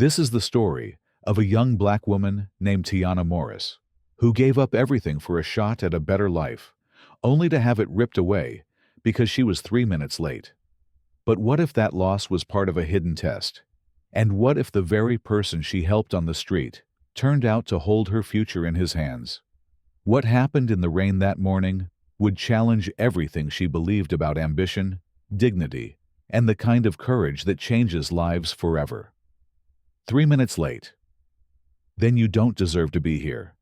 This is the story of a young black woman named Tiana Morris, who gave up everything for a shot at a better life, only to have it ripped away because she was 3 minutes late. But what if that loss was part of a hidden test? And what if the very person she helped on the street turned out to hold her future in his hands? What happened in the rain that morning would challenge everything she believed about ambition, dignity, and the kind of courage that changes lives forever. 3 minutes late. Then you don't deserve to be here.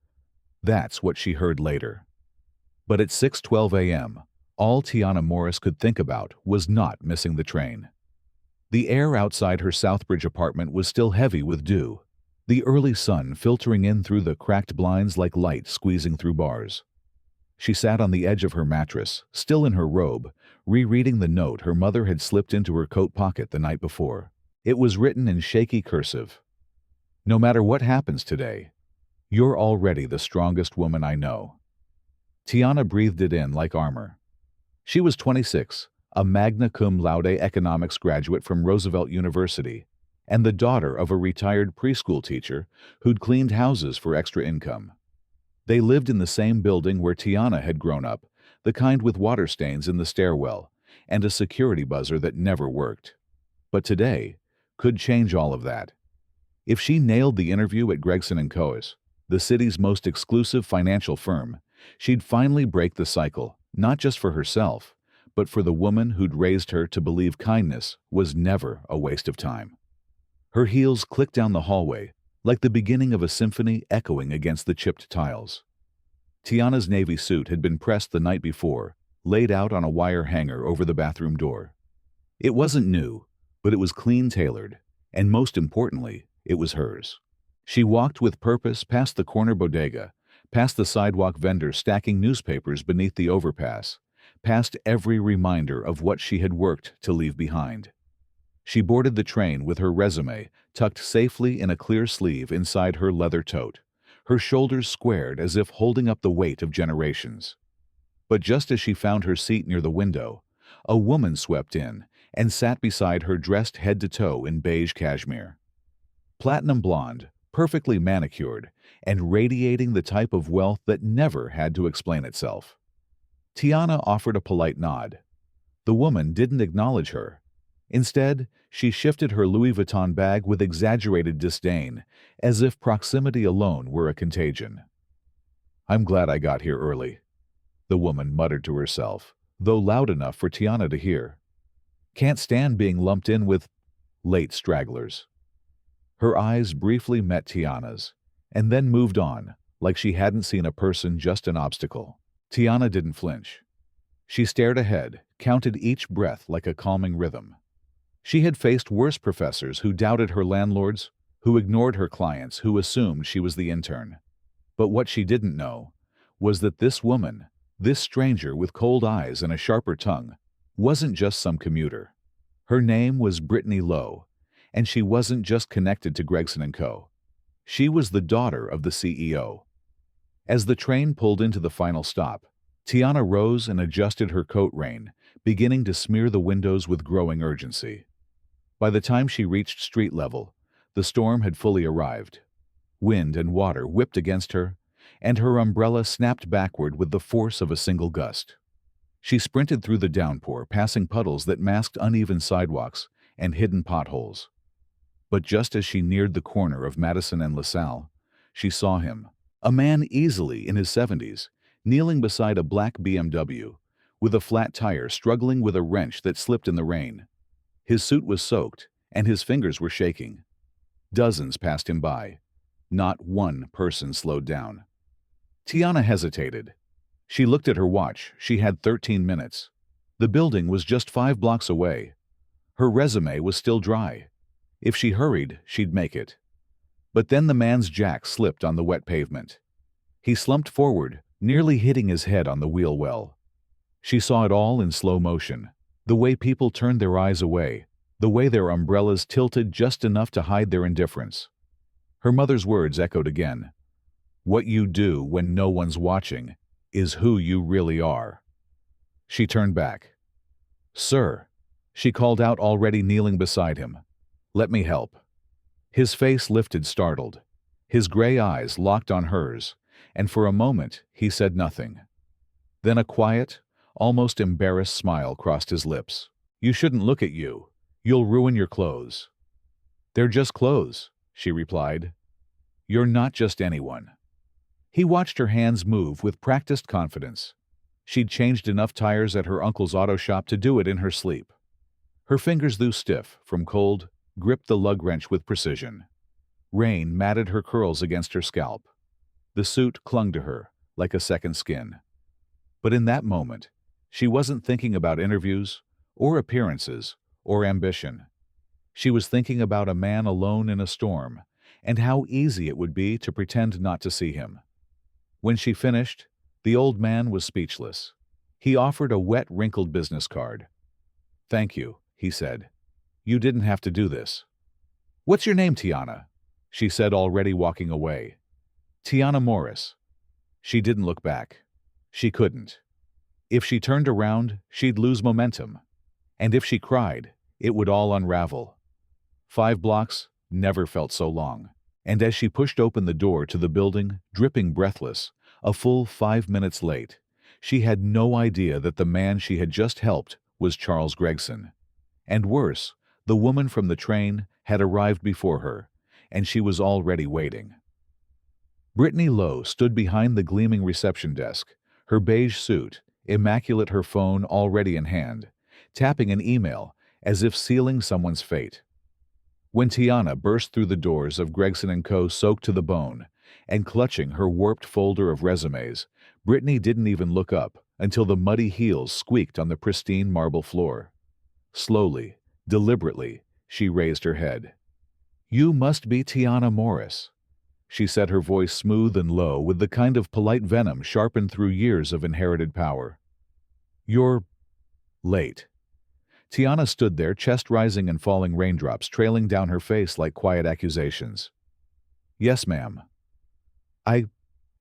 That's what she heard later. But at 6:12 a.m., all Tiana Morris could think about was not missing the train. The air outside her Southbridge apartment was still heavy with dew, the early sun filtering in through the cracked blinds like light squeezing through bars. She sat on the edge of her mattress, still in her robe, rereading the note her mother had slipped into her coat pocket the night before. It was written in shaky cursive. "No matter what happens today, you're already the strongest woman I know." Tiana breathed it in like armor. She was 26, a Magna cum laude economics graduate from Roosevelt University, and the daughter of a retired preschool teacher who'd cleaned houses for extra income. They lived in the same building where Tiana had grown up, the kind with water stains in the stairwell and a security buzzer that never worked. But today could change all of that. If she nailed the interview at Gregson Co, the city's most exclusive financial firm, she'd finally break the cycle, not just for herself, but for the woman who'd raised her to believe kindness was never a waste of time. Her heels clicked down the hallway, like the beginning of a symphony echoing against the chipped tiles. Tiana's navy suit had been pressed the night before, laid out on a wire hanger over the bathroom door. It wasn't new, but it was clean-tailored, and most importantly, it was hers. She walked with purpose past the corner bodega, past the sidewalk vendor stacking newspapers beneath the overpass, past every reminder of what she had worked to leave behind. She boarded the train with her resume tucked safely in a clear sleeve inside her leather tote, her shoulders squared as if holding up the weight of generations. But just as she found her seat near the window, a woman swept in and sat beside her dressed head to toe in beige cashmere. Platinum blonde, perfectly manicured, and radiating the type of wealth that never had to explain itself. Tiana offered a polite nod. The woman didn't acknowledge her. Instead, she shifted her Louis Vuitton bag with exaggerated disdain, as if proximity alone were a contagion. "I'm glad I got here early," the woman muttered to herself, though loud enough for Tiana to hear. "Can't stand being lumped in with late stragglers." Her eyes briefly met Tiana's, and then moved on, like she hadn't seen a person, just an obstacle. Tiana didn't flinch. She stared ahead, counted each breath like a calming rhythm. She had faced worse professors who doubted her landlords, who ignored her clients, who assumed she was the intern. But what she didn't know was that this woman, this stranger with cold eyes and a sharper tongue, wasn't just some commuter. Her name was Brittany Lowe, and she wasn't just connected to Gregson Co. She was the daughter of the CEO. As the train pulled into the final stop, Tiana rose and adjusted her coat rein, beginning to smear the windows with growing urgency. By the time she reached street level, the storm had fully arrived. Wind and water whipped against her, and her umbrella snapped backward with the force of a single gust. She sprinted through the downpour, passing puddles that masked uneven sidewalks and hidden potholes. But just as she neared the corner of Madison and LaSalle, she saw him, a man easily in his 70s, kneeling beside a black BMW, with a flat tire struggling with a wrench that slipped in the rain. His suit was soaked, and his fingers were shaking. Dozens passed him by. Not one person slowed down. Tiana hesitated. She looked at her watch. She had 13 minutes. The building was just 5 blocks away. Her resume was still dry. If she hurried, she'd make it. But then the man's jack slipped on the wet pavement. He slumped forward, nearly hitting his head on the wheel well. She saw it all in slow motion. The way people turned their eyes away, the way their umbrellas tilted just enough to hide their indifference. Her mother's words echoed again. "What you do when no one's watching is who you really are." She turned back. "Sir," she called out, already kneeling beside him. "Let me help." His face lifted startled. His gray eyes locked on hers, and for a moment he said nothing. Then a quiet, almost embarrassed smile crossed his lips. "You shouldn't look at you. You'll ruin your clothes." "They're just clothes," she replied. "You're not just anyone." He watched her hands move with practiced confidence. She'd changed enough tires at her uncle's auto shop to do it in her sleep. Her fingers, though stiff from cold, gripped the lug wrench with precision. Rain matted her curls against her scalp. The suit clung to her like a second skin. But in that moment, she wasn't thinking about interviews, or appearances, or ambition. She was thinking about a man alone in a storm, and how easy it would be to pretend not to see him. When she finished, the old man was speechless. He offered a wet, wrinkled business card. "Thank you," he said. "You didn't have to do this." "What's your name, Tiana?" she said, already walking away. "Tiana Morris." She didn't look back. She couldn't. If she turned around, she'd lose momentum. And if she cried, it would all unravel. 5 blocks never felt so long. And as she pushed open the door to the building, dripping breathless, a full 5 minutes late, she had no idea that the man she had just helped was Charles Gregson. And worse, the woman from the train had arrived before her, and she was already waiting. Brittany Lowe stood behind the gleaming reception desk, her beige suit, immaculate, her phone already in hand, tapping an email as if sealing someone's fate. When Tiana burst through the doors of Gregson Co, soaked to the bone, and clutching her warped folder of resumes, Brittany didn't even look up until the muddy heels squeaked on the pristine marble floor. Slowly, deliberately, she raised her head. "You must be Tiana Morris," she said, her voice smooth and low with the kind of polite venom sharpened through years of inherited power. "You're late." Tiana stood there, chest rising and falling raindrops trailing down her face like quiet accusations. "Yes, ma'am. I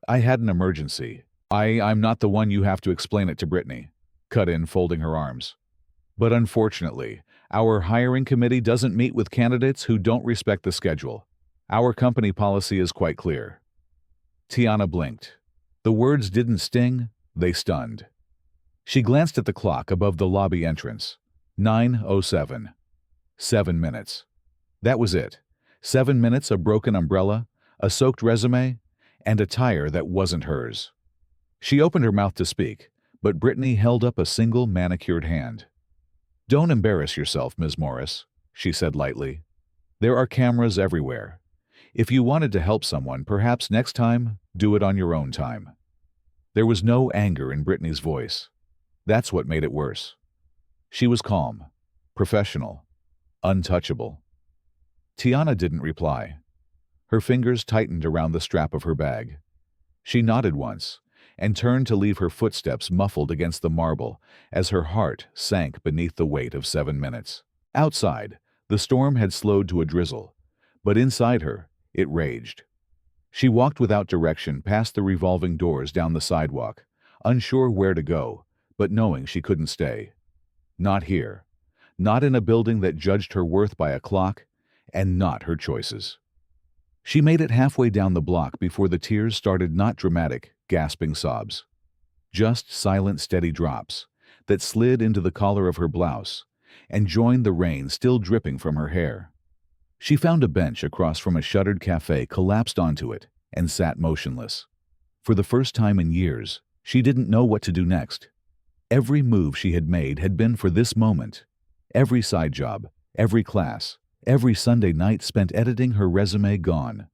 had an emergency. I'm not the one you have to explain it to," Brittany cut in, folding her arms. "But unfortunately, our hiring committee doesn't meet with candidates who don't respect the schedule. Our company policy is quite clear." Tiana blinked. The words didn't sting, they stunned. She glanced at the clock above the lobby entrance. 9:07. 7 minutes. That was it. 7 minutes, a broken umbrella, a soaked resume, and a tire that wasn't hers. She opened her mouth to speak, but Brittany held up a single manicured hand. "Don't embarrass yourself, Ms. Morris," she said lightly. "There are cameras everywhere. If you wanted to help someone, perhaps next time, do it on your own time." There was no anger in Brittany's voice. That's what made it worse. She was calm, professional, untouchable. Tiana didn't reply. Her fingers tightened around the strap of her bag. She nodded once and turned to leave, her footsteps muffled against the marble as her heart sank beneath the weight of 7 minutes. Outside, the storm had slowed to a drizzle, but inside her, it raged. She walked without direction past the revolving doors down the sidewalk, unsure where to go, but knowing she couldn't stay. Not here. Not in a building that judged her worth by a clock, and not her choices. She made it halfway down the block before the tears started, not dramatic, gasping sobs. Just silent, steady drops that slid into the collar of her blouse and joined the rain still dripping from her hair. She found a bench across from a shuttered cafe, collapsed onto it, and sat motionless. For the first time in years, she didn't know what to do next. Every move she had made had been for this moment. Every side job, every class, every Sunday night spent editing her resume gone.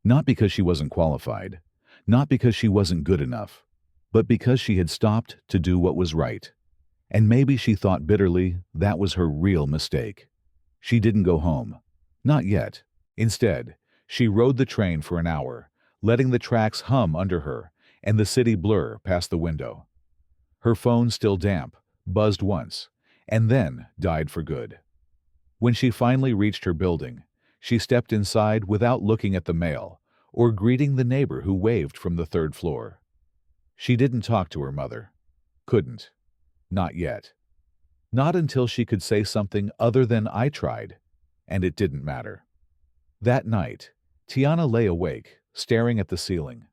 Not because she wasn't qualified, not because she wasn't good enough, but because she had stopped to do what was right. And maybe, she thought bitterly, that was her real mistake. She didn't go home. Not yet. Instead, she rode the train for an hour, letting the tracks hum under her and the city blur past the window. Her phone, still damp, buzzed once, and then died for good. When she finally reached her building, she stepped inside without looking at the mail or greeting the neighbor who waved from the 3rd floor. She didn't talk to her mother. Couldn't. Not yet. Not until she could say something other than "I tried," and it didn't matter. That night, Tiana lay awake, staring at the ceiling.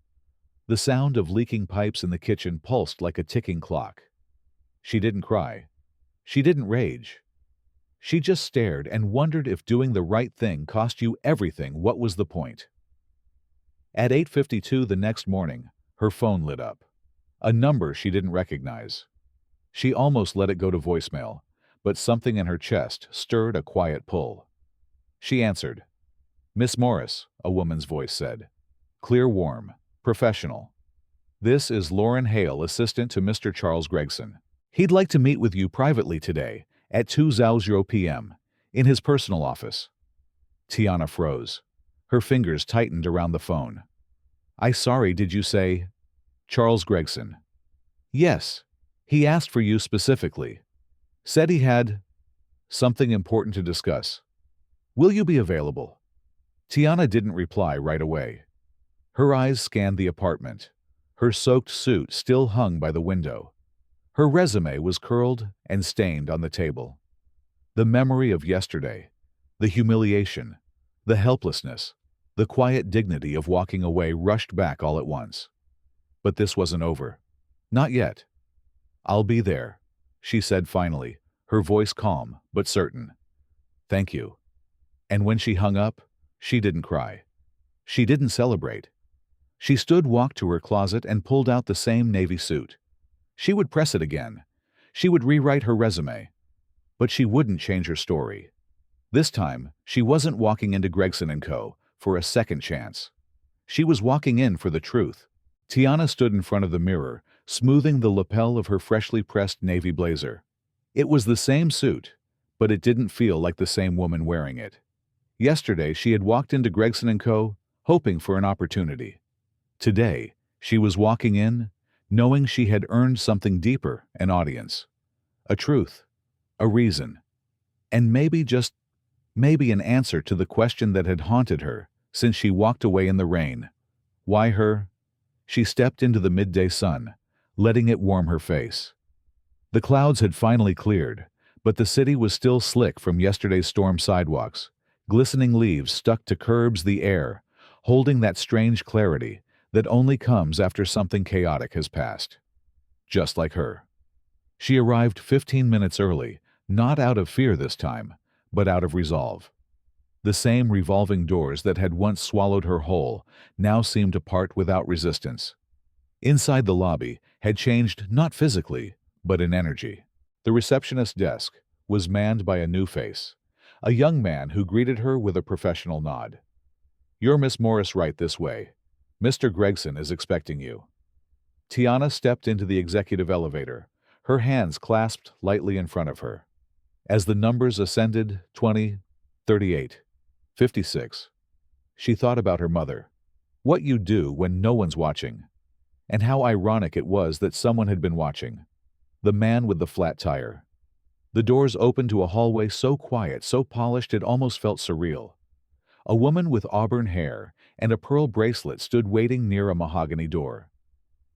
The sound of leaking pipes in the kitchen pulsed like a ticking clock. She didn't cry. She didn't rage. She just stared and wondered if doing the right thing cost you everything. What was the point? At 8:52 the next morning, her phone lit up. A number she didn't recognize. She almost let it go to voicemail, but something in her chest stirred a quiet pull. She answered. "Miss Morris," a woman's voice said. Clear, warm, professional. "This is Lauren Hale, assistant to Mr. Charles Gregson. He'd like to meet with you privately today at 2:00 p.m. in his personal office." Tiana froze. Her fingers tightened around the phone. Sorry, did you say Charles Gregson?" "Yes. He asked for you specifically. Said he had something important to discuss. Will you be available?" Tiana didn't reply right away. Her eyes scanned the apartment. Her soaked suit still hung by the window. Her resume was curled and stained on the table. The memory of yesterday, the humiliation, the helplessness, the quiet dignity of walking away rushed back all at once. But this wasn't over. Not yet. "I'll be there," she said finally, her voice calm but certain. "Thank you." And when she hung up, she didn't cry. She didn't celebrate. She walked to her closet and pulled out the same navy suit. She would press it again. She would rewrite her resume. But she wouldn't change her story. This time, she wasn't walking into Gregson Co. for a second chance. She was walking in for the truth. Tiana stood in front of the mirror, smoothing the lapel of her freshly pressed navy blazer. It was the same suit, but it didn't feel like the same woman wearing it. Yesterday, she had walked into Gregson Co. hoping for an opportunity. Today, she was walking in, knowing she had earned something deeper, an audience, a truth, a reason, and maybe, just maybe, an answer to the question that had haunted her since she walked away in the rain. Why her? She stepped into the midday sun, letting it warm her face. The clouds had finally cleared, but the city was still slick from yesterday's storm sidewalks. Glistening leaves stuck to curbs, the air, holding that strange clarity that only comes after something chaotic has passed. Just like her. She arrived 15 minutes early, not out of fear this time, but out of resolve. The same revolving doors that had once swallowed her whole now seemed to part without resistance. Inside the lobby had changed not physically, but in energy. The receptionist's desk was manned by a new face, a young man who greeted her with a professional nod. "You're Miss Morris, right this way. Mr. Gregson is expecting you." Tiana stepped into the executive elevator, her hands clasped lightly in front of her. As the numbers ascended, 20, 38, 56, she thought about her mother. What you do when no one's watching. And how ironic it was that someone had been watching. The man with the flat tire. The doors opened to a hallway so quiet, so polished it almost felt surreal. A woman with auburn hair and a pearl bracelet stood waiting near a mahogany door.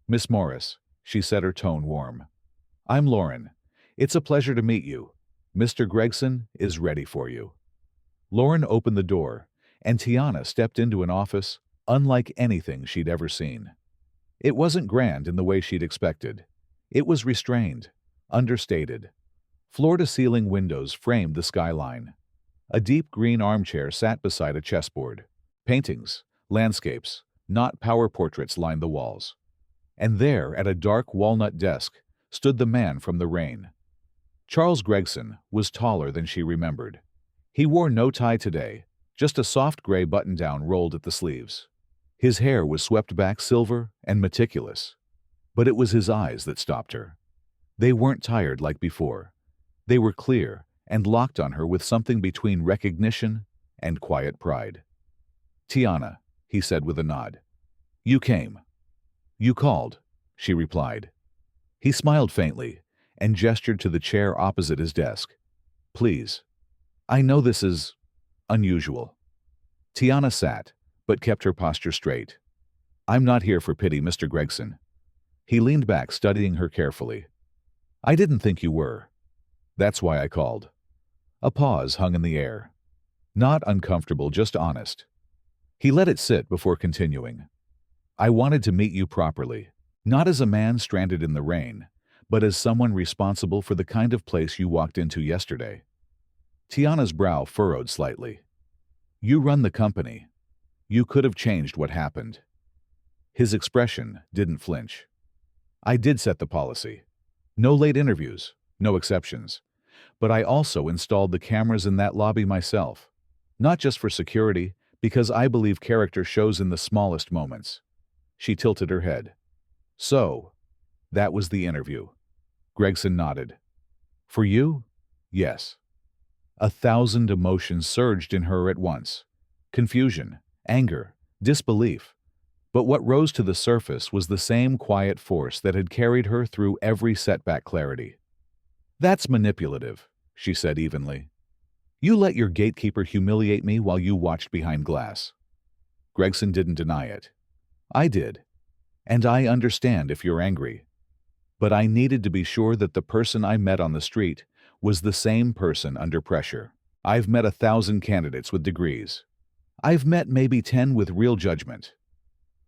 "Miss Morris," she said, her tone warm. "I'm Lauren. It's a pleasure to meet you. Mr. Gregson is ready for you." Lauren opened the door, and Tiana stepped into an office unlike anything she'd ever seen. It wasn't grand in the way she'd expected. It was restrained, understated. Floor-to-ceiling windows framed the skyline. A deep green armchair sat beside a chessboard. Paintings, landscapes, not power portraits lined the walls. And there, at a dark walnut desk, stood the man from the rain. Charles Gregson was taller than she remembered. He wore no tie today, just a soft gray button-down rolled at the sleeves. His hair was swept back silver and meticulous. But it was his eyes that stopped her. They weren't tired like before. They were clear and locked on her with something between recognition and quiet pride. "Tiana," he said with a nod. "You came." "You called," she replied. He smiled faintly and gestured to the chair opposite his desk. "Please. I know this is unusual." Tiana sat, but kept her posture straight. "I'm not here for pity, Mr. Gregson." He leaned back, studying her carefully. "I didn't think you were. That's why I called." A pause hung in the air. Not uncomfortable, just honest. He let it sit before continuing. I wanted to meet you properly, not as a man stranded in the rain, but as someone responsible for the kind of place you walked into yesterday. Tiana's brow furrowed slightly. You run the company. You could have changed what happened. His expression didn't flinch. I did set the policy. No late interviews, no exceptions. But I also installed the cameras in that lobby myself. Not just for security, because I believe character shows in the smallest moments. She tilted her head. So, that was the interview. Gregson nodded. For you? Yes. 1,000 emotions surged in her at once. Confusion, anger, disbelief. But what rose to the surface was the same quiet force that had carried her through every setback. Clarity. That's manipulative, she said evenly. You let your gatekeeper humiliate me while you watched behind glass. Gregson didn't deny it. I did. And I understand if you're angry. But I needed to be sure that the person I met on the street was the same person under pressure. I've met 1,000 candidates with degrees. I've met maybe 10 with real judgment.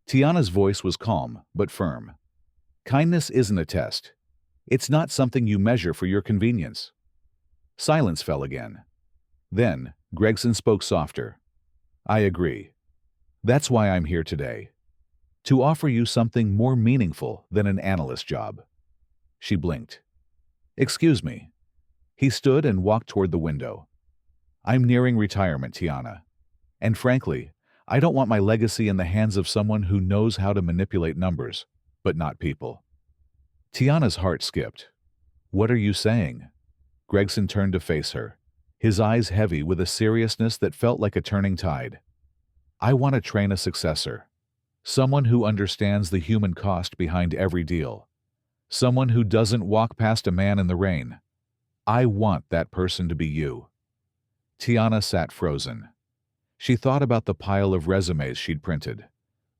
Tiana's voice was calm but firm. Kindness isn't a test. It's not something you measure for your convenience. Silence fell again. Then, Gregson spoke softer. I agree. That's why I'm here today. To offer you something more meaningful than an analyst job. She blinked. Excuse me. He stood and walked toward the window. I'm nearing retirement, Tiana. And frankly, I don't want my legacy in the hands of someone who knows how to manipulate numbers, but not people. Tiana's heart skipped. What are you saying? Gregson turned to face her, his eyes heavy with a seriousness that felt like a turning tide. I want to train a successor. Someone who understands the human cost behind every deal. Someone who doesn't walk past a man in the rain. I want that person to be you. Tiana sat frozen. She thought about the pile of resumes she'd printed,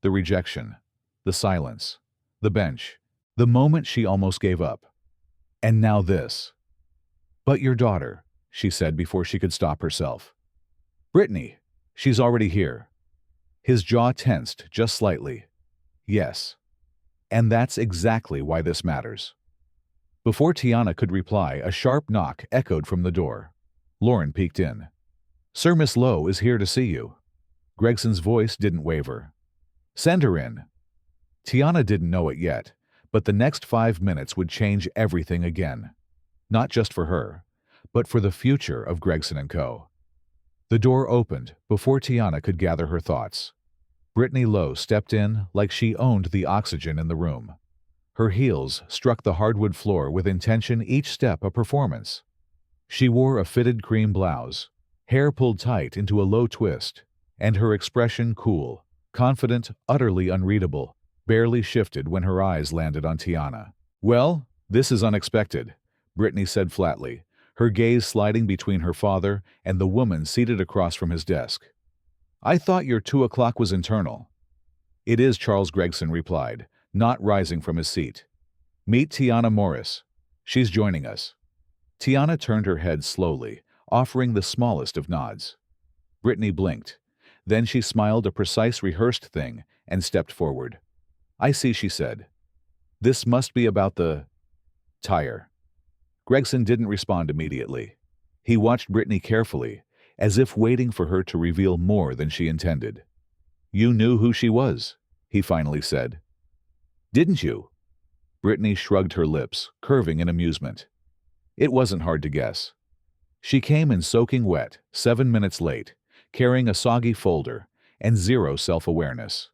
the rejection, the silence, the bench, the moment she almost gave up. And now this. But your daughter, she said before she could stop herself. Brittany, she's already here. His jaw tensed just slightly. Yes. And that's exactly why this matters. Before Tiana could reply, a sharp knock echoed from the door. Lauren peeked in. Sir, Miss Lowe is here to see you. Gregson's voice didn't waver. Send her in. Tiana didn't know it yet, but the next 5 minutes would change everything again. Not just for her, but for the future of Gregson Co. The door opened before Tiana could gather her thoughts. Brittany Lowe stepped in like she owned the oxygen in the room. Her heels struck the hardwood floor with intention, each step a performance. She wore a fitted cream blouse, hair pulled tight into a low twist, and her expression cool, confident, utterly unreadable, barely shifted when her eyes landed on Tiana. Well, this is unexpected, Brittany said flatly, her gaze sliding between her father and the woman seated across from his desk. I thought your 2 o'clock was internal. It is, Charles Gregson replied, not rising from his seat. Meet Tiana Morris. She's joining us. Tiana turned her head slowly, offering the smallest of nods. Brittany blinked. Then she smiled a precise, rehearsed thing and stepped forward. I see, she said. This must be about the tire. Gregson didn't respond immediately. He watched Brittany carefully, as if waiting for her to reveal more than she intended. You knew who she was, he finally said. Didn't you? Brittany shrugged her lips, curving in amusement. It wasn't hard to guess. She came in soaking wet, 7 minutes late, carrying a soggy folder and zero self-awareness.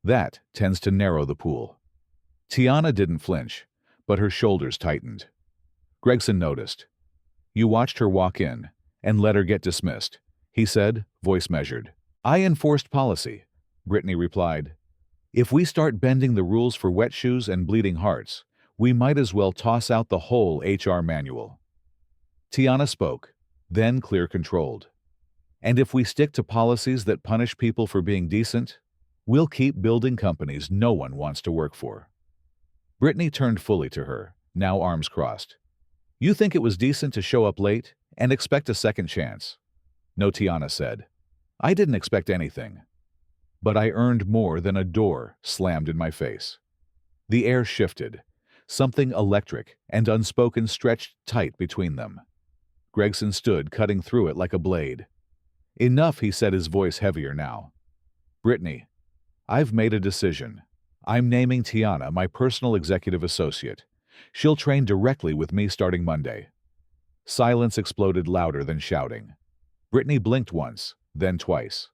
That tends to narrow the pool. Tiana didn't flinch, but her shoulders tightened. Gregson noticed. You watched her walk in and let her get dismissed, he said, voice measured. I enforced policy, Brittany replied. If we start bending the rules for wet shoes and bleeding hearts, we might as well toss out the whole HR manual. Tiana spoke, then clear-controlled. And if we stick to policies that punish people for being decent, we'll keep building companies no one wants to work for. Brittany turned fully to her, now arms crossed. You think it was decent to show up late and expect a second chance? No, Tiana said. I didn't expect anything. But I earned more than a door slammed in my face. The air shifted. Something electric and unspoken stretched tight between them. Gregson stood, cutting through it like a blade. Enough, he said, his voice heavier now. Brittany, I've made a decision. I'm naming Tiana my personal executive associate. She'll train directly with me starting Monday. Silence exploded louder than shouting. Brittany blinked once, then twice.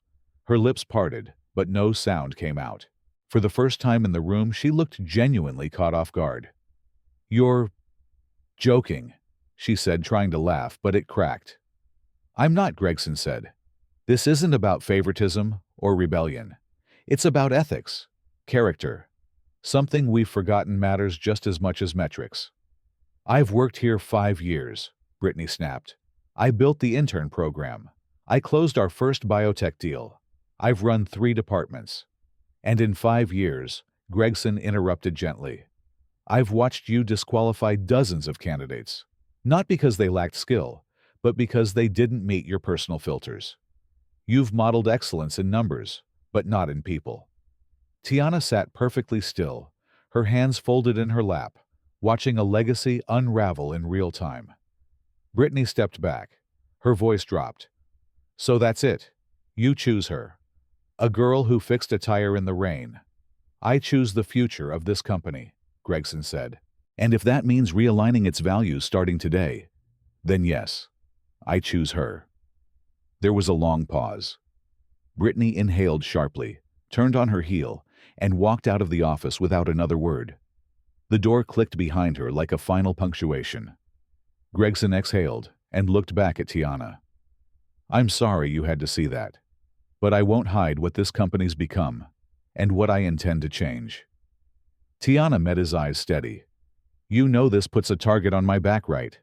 Her lips parted, but no sound came out. For the first time in the room, she looked genuinely caught off guard. You're joking, she said, trying to laugh, but it cracked. I'm not, Gregson said. This isn't about favoritism or rebellion. It's about ethics, character. Something we've forgotten matters just as much as metrics. I've worked here 5 years, Brittany snapped. I built the intern program. I closed our first biotech deal. I've run 3 departments. And in 5 years, Gregson interrupted gently. I've watched you disqualify dozens of candidates, not because they lacked skill, but because they didn't meet your personal filters. You've modeled excellence in numbers, but not in people. Tiana sat perfectly still, her hands folded in her lap, watching a legacy unravel in real time. Brittany stepped back. Her voice dropped. So that's it. You choose her. A girl who fixed a tire in the rain. I choose the future of this company, Gregson said. And if that means realigning its values starting today, then yes, I choose her. There was a long pause. Brittany inhaled sharply, turned on her heel, and walked out of the office without another word. The door clicked behind her like a final punctuation. Gregson exhaled and looked back at Tiana. I'm sorry you had to see that, but I won't hide what this company's become and what I intend to change. Tiana met his eyes steady. You know this puts a target on my back, right?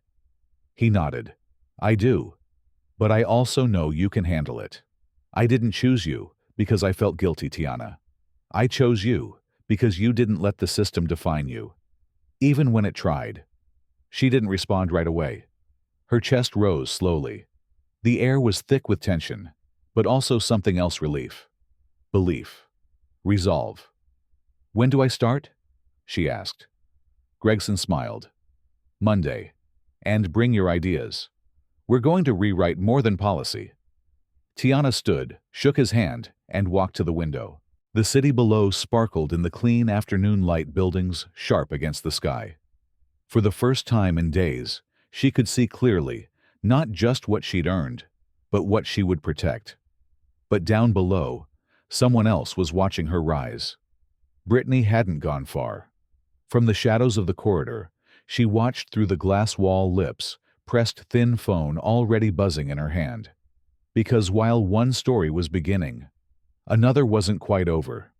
He nodded. I do. But I also know you can handle it. I didn't choose you because I felt guilty, Tiana. I chose you because you didn't let the system define you, even when it tried. She didn't respond right away. Her chest rose slowly. The air was thick with tension, but also something else: relief. Belief. Resolve. When do I start? She asked. Gregson smiled. Monday. And bring your ideas. We're going to rewrite more than policy. Tiana stood, shook his hand, and walked to the window. The city below sparkled in the clean afternoon light, buildings sharp against the sky. For the first time in days, she could see clearly, not just what she'd earned, but what she would protect. But down below, someone else was watching her rise. Brittany hadn't gone far. From the shadows of the corridor, she watched through the glass wall, lips, pressed thin phone already buzzing in her hand. Because while one story was beginning, another wasn't quite over.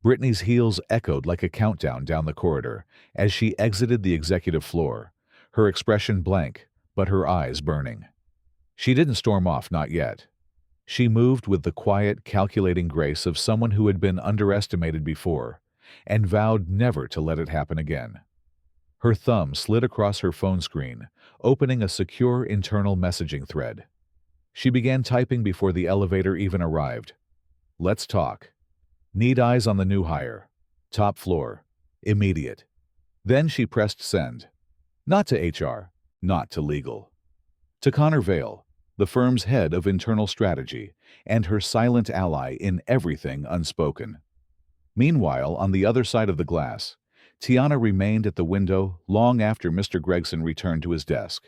Brittany's heels echoed like a countdown down the corridor as she exited the executive floor, her expression blank, but her eyes burning. She didn't storm off, not yet. She moved with the quiet, calculating grace of someone who had been underestimated before and vowed never to let it happen again. Her thumb slid across her phone screen, opening a secure internal messaging thread. She began typing before the elevator even arrived. Let's talk. Need eyes on the new hire. Top floor. Immediate. Then she pressed send. Not to HR, not to legal. To Connor Vale, the firm's head of internal strategy and her silent ally in everything unspoken. Meanwhile, on the other side of the glass, Tiana remained at the window long after Mr. Gregson returned to his desk.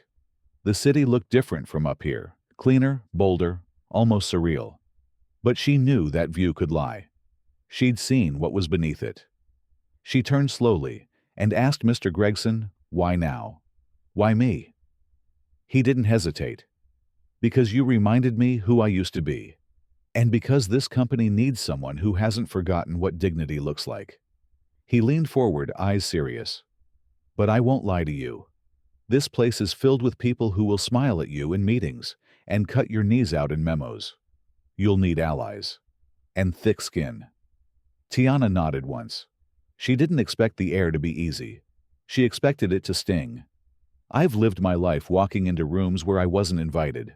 The city looked different from up here, cleaner, bolder, almost surreal. But she knew that view could lie. She'd seen what was beneath it. She turned slowly and asked Mr. Gregson, why now? Why me? He didn't hesitate. Because you reminded me who I used to be. And because this company needs someone who hasn't forgotten what dignity looks like. He leaned forward, eyes serious. But I won't lie to you. This place is filled with people who will smile at you in meetings and cut your knees out in memos. You'll need allies. And thick skin. Tiana nodded once. She didn't expect the air to be easy. She expected it to sting. I've lived my life walking into rooms where I wasn't invited.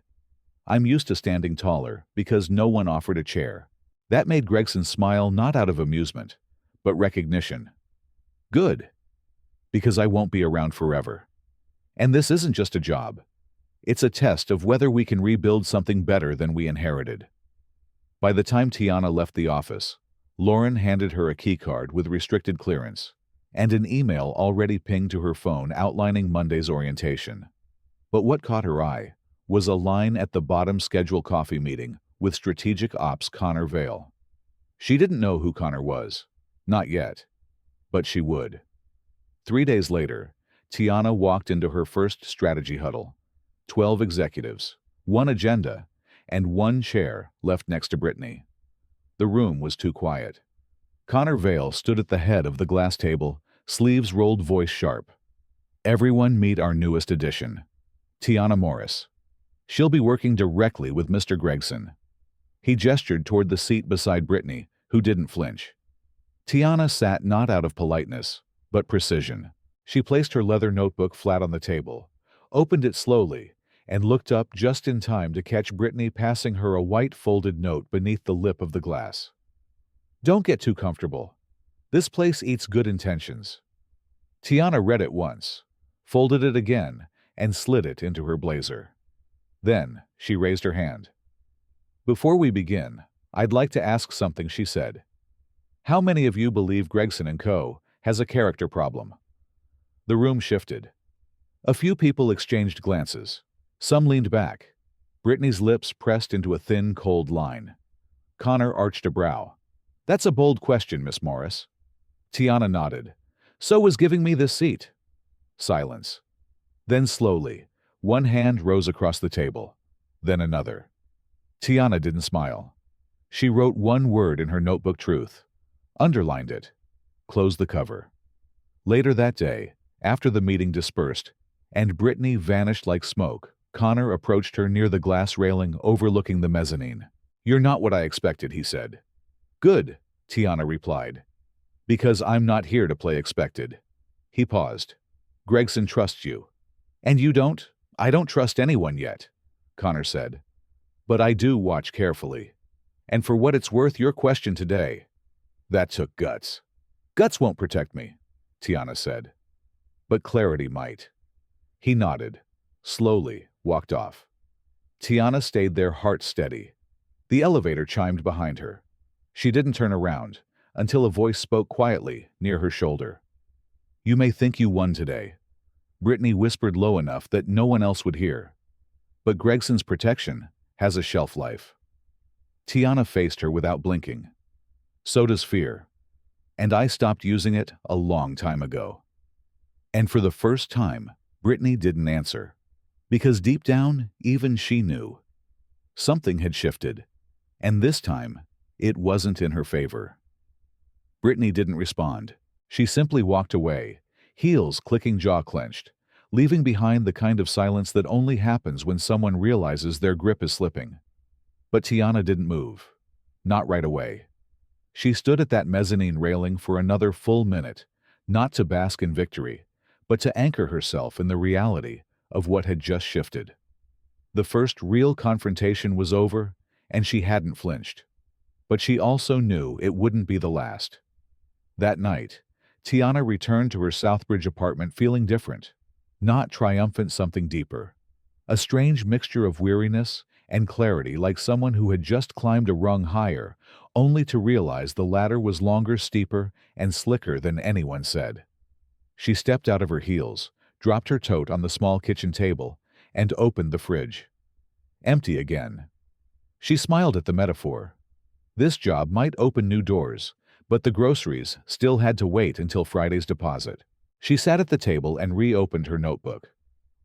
I'm used to standing taller because no one offered a chair. That made Gregson smile, not out of amusement, but recognition. Good, because I won't be around forever. And this isn't just a job. It's a test of whether we can rebuild something better than we inherited. By the time Tiana left the office, Lauren handed her a keycard with restricted clearance and an email already pinged to her phone outlining Monday's orientation. But what caught her eye was a line at the bottom: schedule coffee meeting with strategic ops Connor Vale. She didn't know who Connor was. Not yet. But she would. 3 days later, Tiana walked into her first strategy huddle. 12 executives, 1 agenda, and 1 chair left next to Brittany. The room was too quiet. Connor Vale stood at the head of the glass table, sleeves rolled, voice sharp. Everyone meet our newest addition, Tiana Morris. She'll be working directly with Mr. Gregson. He gestured toward the seat beside Brittany, who didn't flinch. Tiana sat not out of politeness, but precision. She placed her leather notebook flat on the table, opened it slowly, and looked up just in time to catch Brittany passing her a white folded note beneath the lip of the glass. Don't get too comfortable. This place eats good intentions. Tiana read it once, folded it again, and slid it into her blazer. Then she raised her hand. Before we begin, I'd like to ask something, she said. How many of you believe Gregson Co. has a character problem? The room shifted. A few people exchanged glances. Some leaned back. Brittany's lips pressed into a thin, cold line. Connor arched a brow. That's a bold question, Miss Morris. Tiana nodded. So was giving me this seat. Silence. Then slowly, one hand rose across the table. Then another. Tiana didn't smile. She wrote one word in her notebook: truth. Underlined it. Closed the cover. Later that day, after the meeting dispersed, and Brittany vanished like smoke, Connor approached her near the glass railing overlooking the mezzanine. You're not what I expected, he said. Good, Tiana replied. Because I'm not here to play expected. He paused. Gregson trusts you. And you don't? I don't trust anyone yet, Connor said. But I do watch carefully. And for what it's worth, your question today, that took guts. Guts won't protect me, Tiana said. But clarity might. He nodded, slowly walked off. Tiana stayed there, heart steady. The elevator chimed behind her. She didn't turn around until a voice spoke quietly near her shoulder. You may think you won today. Brittany whispered low enough that no one else would hear. But Gregson's protection has a shelf life. Tiana faced her without blinking. So does fear. And I stopped using it a long time ago. And for the first time, Brittany didn't answer. Because deep down, even she knew. Something had shifted. And this time, it wasn't in her favor. Brittany didn't respond. She simply walked away, heels clicking, jaw clenched, leaving behind the kind of silence that only happens when someone realizes their grip is slipping. But Tiana didn't move. Not right away. She stood at that mezzanine railing for another full minute, not to bask in victory, but to anchor herself in the reality of what had just shifted. The first real confrontation was over, and she hadn't flinched. But she also knew it wouldn't be the last. That night, Tiana returned to her Southbridge apartment feeling different. Not triumphant, something deeper. A strange mixture of weariness and clarity, like someone who had just climbed a rung higher, only to realize the ladder was longer, steeper, and slicker than anyone said. She stepped out of her heels, dropped her tote on the small kitchen table, and opened the fridge. Empty again. She smiled at the metaphor. This job might open new doors, but the groceries still had to wait until Friday's deposit. She sat at the table and reopened her notebook.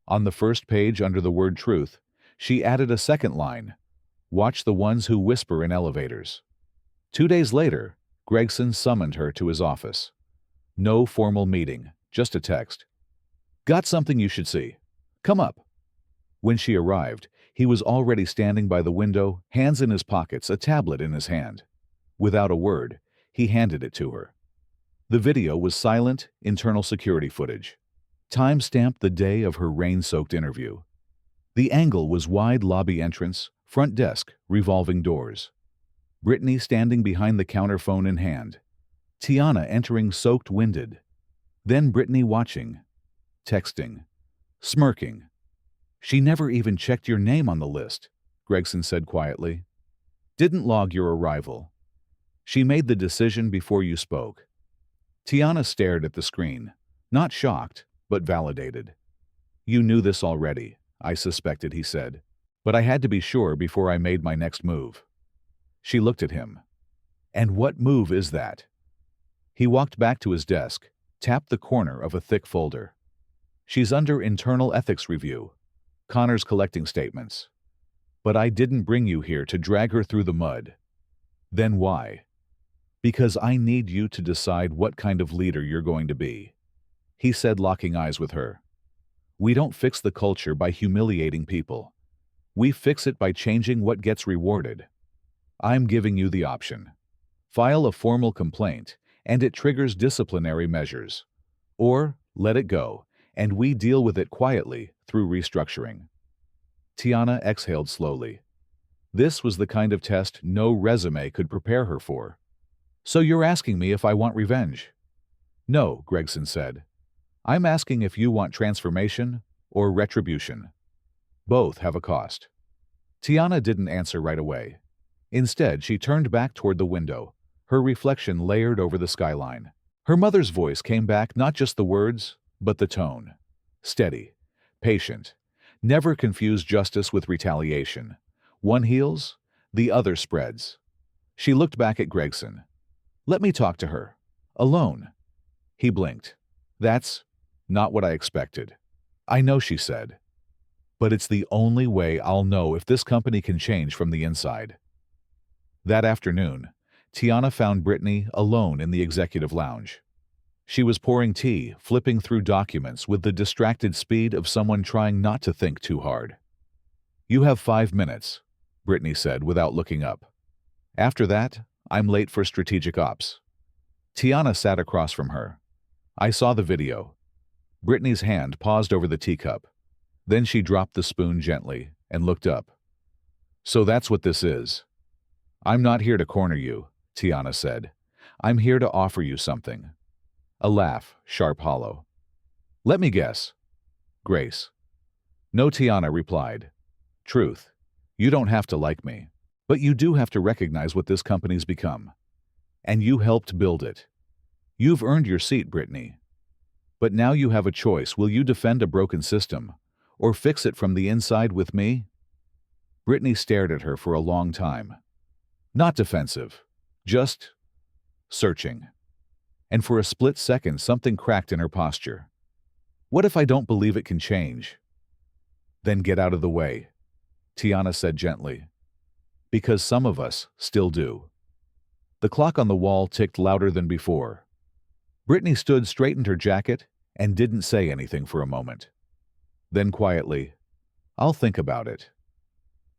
On the first page, under the word truth, she added a second line: watch the ones who whisper in elevators. 2 days later, Gregson summoned her to his office. No formal meeting, just a text. Got something you should see. Come up. When she arrived, he was already standing by the window, hands in his pockets, a tablet in his hand. Without a word, he handed it to her. The video was silent, internal security footage. Time-stamped the day of her rain-soaked interview. The angle was wide lobby entrance, front desk, revolving doors. Brittany standing behind the counter, phone in hand. Tiana entering soaked, winded. Then Brittany watching, texting, smirking. "She never even checked your name on the list," Gregson said quietly. "Didn't log your arrival. She made the decision before you spoke." Tiana stared at the screen, not shocked, but validated. "You knew this already, I suspected," he said. "But I had to be sure before I made my next move." She looked at him. "And what move is that?" He walked back to his desk, tapped the corner of a thick folder. "She's under internal ethics review. Connor's collecting statements. But I didn't bring you here to drag her through the mud." "Then why?" "Because I need you to decide what kind of leader you're going to be," he said, locking eyes with her. "We don't fix the culture by humiliating people. We fix it by changing what gets rewarded. I'm giving you the option. File a formal complaint, and it triggers disciplinary measures. Or let it go, and we deal with it quietly through restructuring." Tiana exhaled slowly. This was the kind of test no resume could prepare her for. "So you're asking me if I want revenge?" "No," Gregson said. "I'm asking if you want transformation or retribution. Both have a cost." Tiana didn't answer right away. Instead, she turned back toward the window, her reflection layered over the skyline. Her mother's voice came back, not just the words, but the tone. Steady, patient. Never confuse justice with retaliation. One heals, the other spreads. She looked back at Gregson. "Let me talk to her. Alone." He blinked. "That's not what I expected." "I know," she said. "But it's the only way I'll know if this company can change from the inside." That afternoon, Tiana found Brittany alone in the executive lounge. She was pouring tea, flipping through documents with the distracted speed of someone trying not to think too hard. "You have 5 minutes," Brittany said without looking up. "After that, I'm late for strategic ops." Tiana sat across from her. "I saw the video." Brittany's hand paused over the teacup. Then she dropped the spoon gently and looked up. "So that's what this is." "I'm not here to corner you," Tiana said. "I'm here to offer you something." A laugh, sharp, hollow. "Let me guess." "Grace." "No," Tiana replied. "Truth. You don't have to like me. But you do have to recognize what this company's become. And you helped build it. You've earned your seat, Brittany. But now you have a choice. Will you defend a broken system, or fix it from the inside with me?" Brittany stared at her for a long time. Not defensive, just searching. And for a split second, something cracked in her posture. "What if I don't believe it can change?" "Then get out of the way," Tiana said gently. "Because some of us still do." The clock on the wall ticked louder than before. Brittany straightened her jacket, and didn't say anything for a moment. Then quietly, "I'll think about it."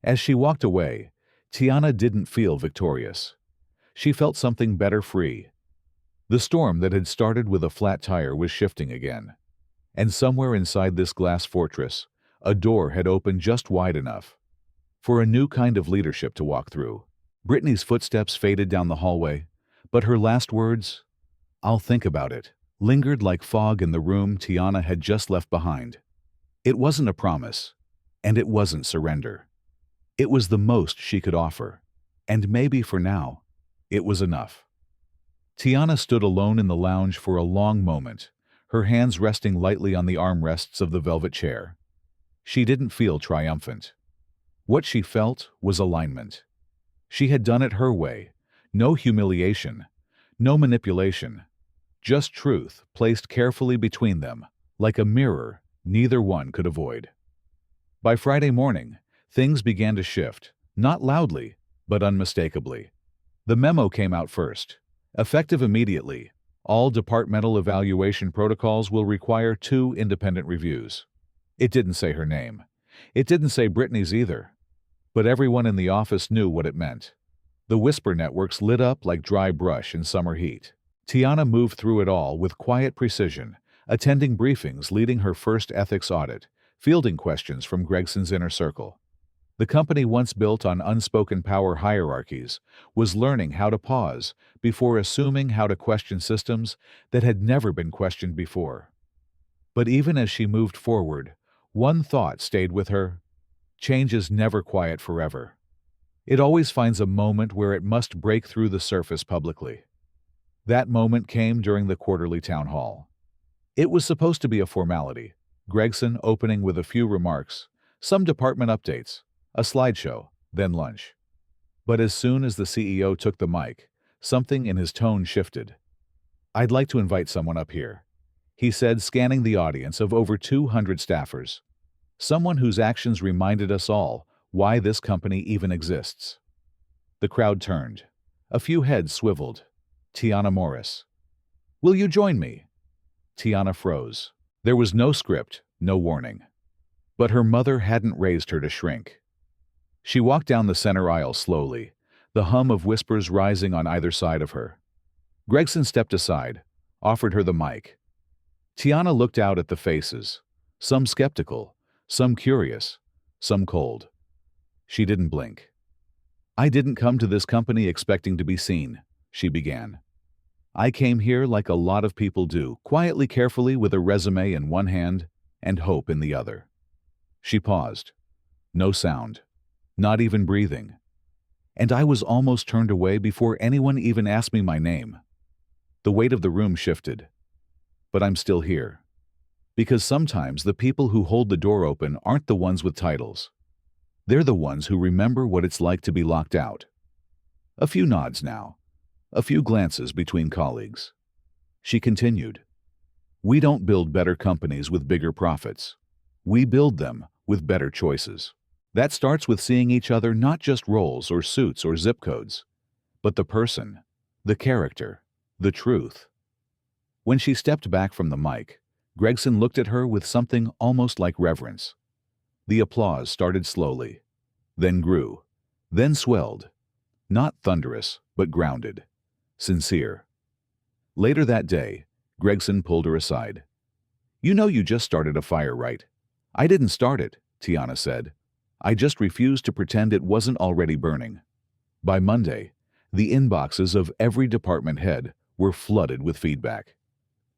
As she walked away, Tiana didn't feel victorious. She felt something better, free. The storm that had started with a flat tire was shifting again. And somewhere inside this glass fortress, a door had opened just wide enough for a new kind of leadership to walk through. Brittany's footsteps faded down the hallway, but her last words, "I'll think about it," lingered like fog in the room Tiana had just left behind. It wasn't a promise, and it wasn't surrender. It was the most she could offer, and maybe for now, it was enough. Tiana stood alone in the lounge for a long moment, her hands resting lightly on the armrests of the velvet chair. She didn't feel triumphant. What she felt was alignment. She had done it her way, no humiliation, no manipulation, just truth placed carefully between them, like a mirror neither one could avoid. By Friday morning, things began to shift, not loudly, but unmistakably. The memo came out first. Effective immediately, all departmental evaluation protocols will require 2 independent reviews. It didn't say her name. It didn't say Brittany's either. But everyone in the office knew what it meant. The whisper networks lit up like dry brush in summer heat. Tiana moved through it all with quiet precision, attending briefings, leading her first ethics audit, fielding questions from Gregson's inner circle. The company, once built on unspoken power hierarchies, was learning how to pause before assuming, how to question systems that had never been questioned before. But even as she moved forward, one thought stayed with her: change is never quiet forever. It always finds a moment where it must break through the surface publicly. That moment came during the quarterly town hall. It was supposed to be a formality, Gregson opening with a few remarks, some department updates, a slideshow, then lunch. But as soon as the CEO took the mic, something in his tone shifted. "I'd like to invite someone up here," he said, scanning the audience of over 200 staffers. "Someone whose actions reminded us all why this company even exists." The crowd turned. A few heads swiveled. Tiana Morris. "Will you join me?" Tiana froze. There was no script, no warning. But her mother hadn't raised her to shrink. She walked down the center aisle slowly, the hum of whispers rising on either side of her. Gregson stepped aside, offered her the mic. Tiana looked out at the faces, some skeptical, some curious, some cold. She didn't blink. "I didn't come to this company expecting to be seen," she began. "I came here like a lot of people do, quietly, carefully, with a resume in one hand and hope in the other." She paused. No sound. Not even breathing. And I was almost turned away before anyone even asked me my name. The weight of the room shifted. But I'm still here. Because sometimes the people who hold the door open aren't the ones with titles. They're the ones who remember what it's like to be locked out. A few nods now. A few glances between colleagues. She continued. "We don't build better companies with bigger profits. We build them with better choices. That starts with seeing each other not just roles or suits or zip codes, but the person, the character, the truth." When she stepped back from the mic, Gregson looked at her with something almost like reverence. The applause started slowly, then grew, then swelled. Not thunderous, but grounded, sincere. Later that day, Gregson pulled her aside. "You know you just started a fire, right?" "I didn't start it," Tiana said. "I just refused to pretend it wasn't already burning." By Monday, the inboxes of every department head were flooded with feedback.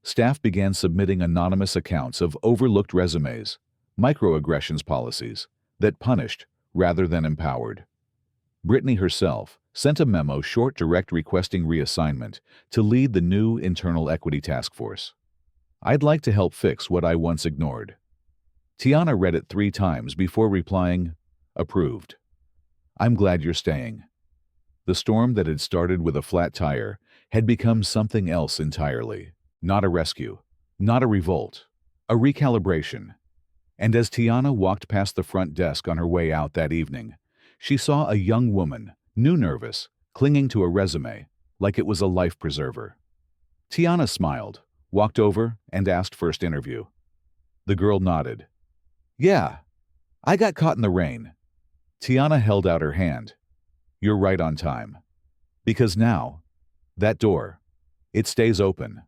Staff began submitting anonymous accounts of overlooked resumes, microaggressions policies that punished rather than empowered. Brittany herself sent a memo, short, direct, requesting reassignment to lead the new internal equity task force. "I'd like to help fix what I once ignored." Tiana read it 3 times before replying, "Approved." "I'm glad you're staying." The storm that had started with a flat tire had become something else entirely. Not a rescue, not a revolt, a recalibration. And as Tiana walked past the front desk on her way out that evening, she saw a young woman, nervous, clinging to a resume like it was a life preserver. Tiana smiled, walked over, and asked, "First interview?" The girl nodded. "Yeah, I got caught in the rain." Tiana held out her hand. "You're right on time. Because now, that door, it stays open."